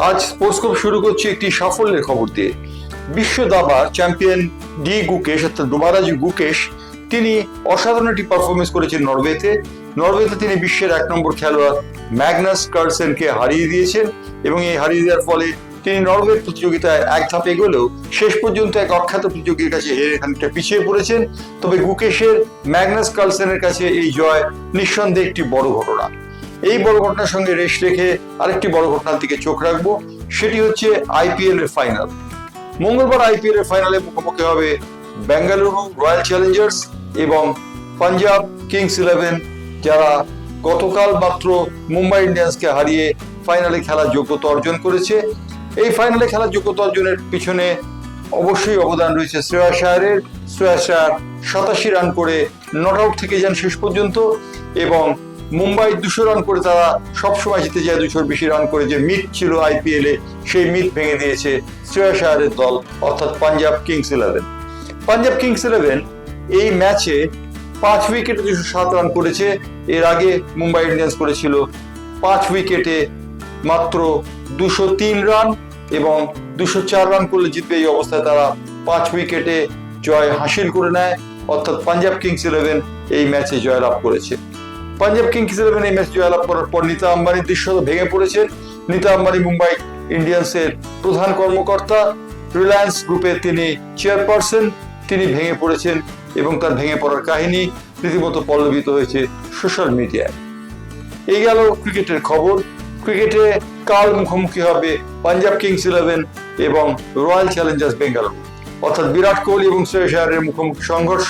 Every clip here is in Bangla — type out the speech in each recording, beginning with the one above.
আজ স্পোর্টস্কোপ শুরু করছি একটি সাফল্যের খবর দিয়ে। বিশ্ব দাবার চ্যাম্পিয়ন ডি গুকেশ অর্থাৎ ডোমারাজি গুকেশ তিনি অসাধারণ একটি পারফরমেন্স করেছেন নরওয়েতে তিনি বিশ্বের 1 নম্বর খেলোয়াড় ম্যাগনাস কার্লসেনকে হারিয়ে দিয়েছেন এবং এই হারিয়ে দেওয়ার ফলে তিনি নরওয়ের প্রতিযোগিতায় এক ধাপ এগোলেও শেষ পর্যন্ত এক অখ্যাত প্রতিযোগীর কাছে হেরে খানিকটা পিছিয়ে পড়েছেন। তবে গুকেশের ম্যাগনাস কার্লসেনের কাছে এই জয় নিঃসন্দেহে একটি বড় ঘটনা। এই বড় ঘটনার সঙ্গে রেশ রেখে আরেকটি বড় ঘটনার দিকে চোখ রাখবো, সেটি হচ্ছে আইপিএল এর ফাইনাল। মঙ্গলবার আইপিএল এর ফাইনালে মুখোমুখি হবে বেঙ্গালুরু রয়্যাল চ্যালেঞ্জার্স এবং পাঞ্জাব কিংস 11, যারা গতকাল মাত্র মুম্বাই ইন্ডিয়ান্সকে হারিয়ে ফাইনালে খেলার যোগ্যতা অর্জন করেছে। এই ফাইনালে খেলার যোগ্যতা অর্জনের পিছনে অবশ্যই অবদান রয়েছে শ্রেয়াস আয়ারের। শ্রেয়াস আয়ার 87 রান করে নট আউট থেকে যান শেষ পর্যন্ত এবং মুম্বাই 200 রান করে তারা সবসময় জিতে যায়। 200-র বেশি রান করে যে মিথ ছিল আইপিএল এ, সেই মিথ ভেঙে দিয়েছে শ্রেয়াস আয়ারের দল অর্থাৎ পাঞ্জাব কিংস 11। পাঞ্জাব কিংস 11 এই ম্যাচে 5 উইকেটে 207 রান করেছে। এর আগে মুম্বাই ইন্ডিয়ান্স করেছিল 5 উইকেটে মাত্র 203 রান এবং 204 রান করলে জিতবে। এই অবস্থায় তারা 5 উইকেটে জয় হাসিল করে নেয়, অর্থাৎ পাঞ্জাব কিংস 11 এই ম্যাচে জয়লাভ করেছে। পাঞ্জাব কিংস 11 এই ম্যাচ জয়লাভ করার পর নীতা আম্বানির দৃশ্য ভেঙে পড়েছেন। নীতা আম্বানি মুম্বাই ইন্ডিয়ান্সের প্রধান কর্মকর্তা, রিলায়েন্স গ্রুপের তিনি চেয়ারপারসন, তিনি ভেঙে পড়েছেন এবং তার ভেঙে পড়ার কাহিনী রীতিমতো পল্লবিত হয়েছে সোশ্যাল মিডিয়ায়। এই গেল ক্রিকেটের খবর। ক্রিকেটে কাল মুখোমুখি হবে পাঞ্জাব কিংস 11 এবং রয়্যাল চ্যালেঞ্জার্স বেঙ্গালুরু, অর্থাৎ বিরাট কোহলি এবং শ্রেয়াস আয়ারের মুখোমুখি সংঘর্ষ।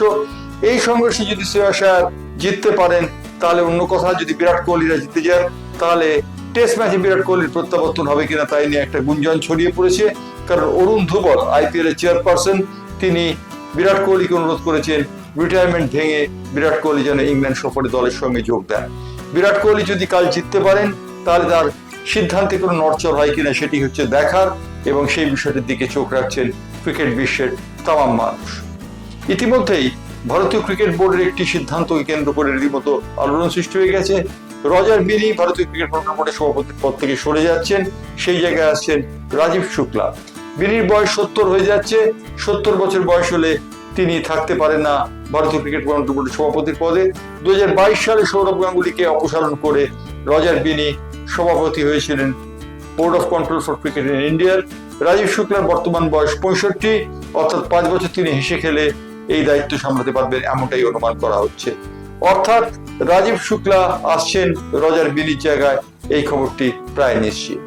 এই সংঘর্ষে যদি শ্রেয়াস আয়ার জিততে পারেন তাহলে অন্য কথা, যদি বিরাট কোহলিরা জিতে যান তাহলে টেস্ট ম্যাচে বিরাট কোহলির প্রত্যাবর্তন হবে কিনা তাই নিয়ে একটা গুঞ্জন ছড়িয়ে পড়েছে। কারণ অরুণ ধুবল আইপিএল এর চেয়ারপারসন, তিনি বিরাট কোহলিকে অনুরোধ করেছেন রিটায়ারমেন্ট ভেঙে বিরাট কোহলি যেন ইংল্যান্ড সফরে দলের সঙ্গে যোগ দেন। বিরাট কোহলি যদি কাল জিততে পারেন তাহলে তার সিদ্ধান্তে কোনো নড়চড় হয় কিনা সেটি হচ্ছে দেখার, এবং সেই বিষয়টির দিকে চোখ রাখছেন ক্রিকেট বিশ্বের তামাম মানুষ। ইতিমধ্যেই ভারতীয় ক্রিকেট বোর্ডের একটি সিদ্ধান্তকে কেন্দ্র করে রীতিমতো আলোড়ন সৃষ্টি হয়ে গেছে। রজার বিনি ভারতীয় ক্রিকেট বোর্ডের সভাপতির পদ থেকে সরে যাচ্ছেন, সেই জায়গায় আসছেন রাজীব শুক্লা। বিনির বয়স 70 হয়ে যাচ্ছে। 70 বছর বয়স হলে তিনি থাকতে পারেন না ভারতীয় ক্রিকেট বোর্ডের সভাপতির পদে। 2022 সালে সৌরভ গাঙ্গুলিকে অপসারণ করে রজার বিনি সভাপতি হয়েছিলেন board of control for cricket in ইন্ডিয়ার। রাজীব শুক্লার বর্তমান বয়স 65, অর্থাৎ 5 বছর তিনি হেসে খেলে এই দায়িত্ব সামলাতে পারবেন এমনটাই অনুমান করা হচ্ছে। অর্থাৎ রাজীব শুক্লা আসছেন রজার বিনির জায়গায়, এই খবরটি প্রায় নিশ্চিত।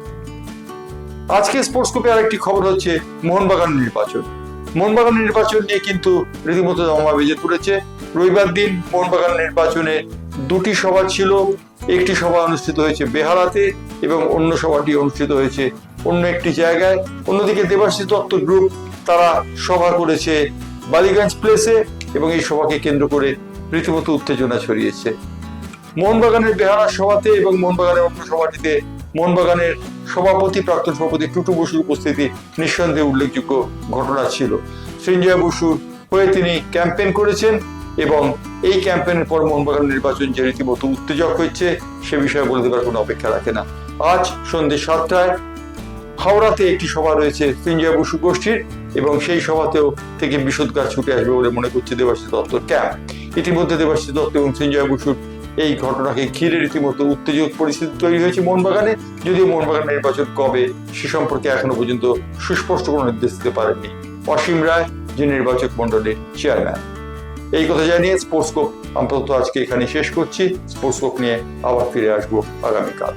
আজকে স্পোর্টস্কোপে আরেকটি খবর হচ্ছে মোহনবাগান নির্বাচন। মোহনবাগান নির্বাচন নিয়ে কিন্তু রীতিমতো জমা বেজে পড়েছে। রবিবার দিন মোহনবাগান নির্বাচনে 2টি সভা ছিল। একটি সভা অনুষ্ঠিত হয়েছে বেহালাতে এবং অন্য সভাটি অনুষ্ঠিত হয়েছে অন্য একটি জায়গায়। অন্যদিকে দেবাশিস দত্ত গ্রুপ তারা সভা করেছে বালিগঞ্জ প্লেসে এবং এই সভাকে কেন্দ্র করে রীতিমতো উত্তেজনা ছড়িয়েছে। মোহনবাগানের বেহালার সভাতে এবং মোহনবাগানের অন্য সভাটিতে মোহনবাগানের সভাপতি প্রাক্তন সভাপতি টুটু বসুর উপস্থিতি নিঃসন্দেহে উল্লেখযোগ্য ঘটনা ছিল। সঞ্জয় বসুর হয়ে তিনি ক্যাম্পেইন করেছেন এবং এই ক্যাম্পেইনের পর মোহনবাগান নির্বাচন যে রীতিমতো উত্তেজক হয়েছে সে বিষয়ে বলে দেবার কোনো অপেক্ষা রাখে না। আজ সন্ধ্যে 7টায় হাওড়াতে একটি সভা রয়েছে সঞ্জয় বসু গোষ্ঠীর এবং সেই সভাতেও থেকে বিষোদগার ছুটে আসবে বলে মনে করছে দেবাশিস দত্তর ক্যাম্প। ইতিমধ্যে দেবাশিস দত্ত এবং সঞ্জয় বসুর এই ঘটনাকে ঘিরে রীতিমতো উত্তেজক পরিস্থিতি তৈরি হয়েছে মোহনবাগানে। যদিও মোহনবাগান নির্বাচন কবে সে সম্পর্কে এখনো পর্যন্ত সুস্পষ্ট কোনো নির্দেশ দিতে পারেননি অসীম রায়, যে নির্বাচক মন্ডলের চেয়ারম্যান। এই কথা জানিয়ে স্পোর্টস্কোপ আপাতত আজকে এখানে শেষ করছি। স্পোর্টস্কোপ নিয়ে আবার ফিরে আসবো আগামীকাল।